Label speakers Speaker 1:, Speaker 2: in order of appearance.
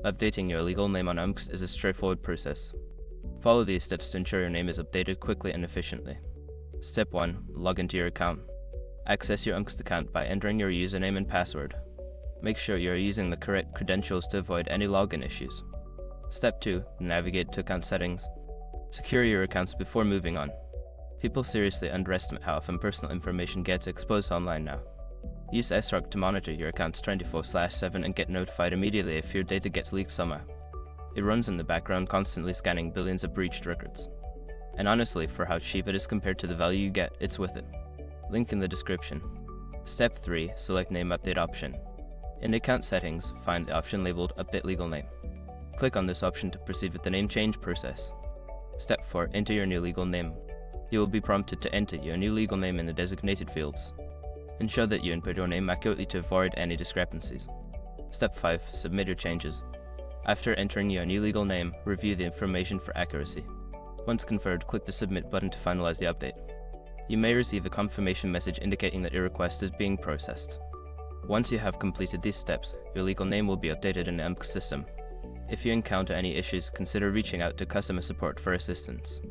Speaker 1: Updating your legal name on Unbxd is a straightforward process. Follow these steps to ensure your name is updated quickly and efficiently. Step 1. Log into your account. Access your Unbxd account by entering your username and password. Make sure you are using the correct credentials to avoid any login issues. Step 2. Navigate to account settings. Secure your accounts before moving on. People seriously underestimate how often personal information gets exposed online now. Use SROC to monitor your accounts 24/7 and get notified immediately if your data gets leaked somehow. It runs in the background, constantly scanning billions of breached records. And honestly, for how cheap it is compared to the value you get, it's worth it. Link in the description. Step 3. Select Name Update option. In account settings, find the option labeled Update Legal Name. Click on this option to proceed with the name change process. Step 4. Enter your new legal name. You will be prompted to enter your new legal name in the designated fields. Ensure that you input your name accurately to avoid any discrepancies. Step 5. Submit your changes. After entering your new legal name, review the information for accuracy. Once confirmed, click the Submit button to finalize the update. You may receive a confirmation message indicating that your request is being processed. Once you have completed these steps, your legal name will be updated in the Unbxd system. If you encounter any issues, consider reaching out to customer support for assistance.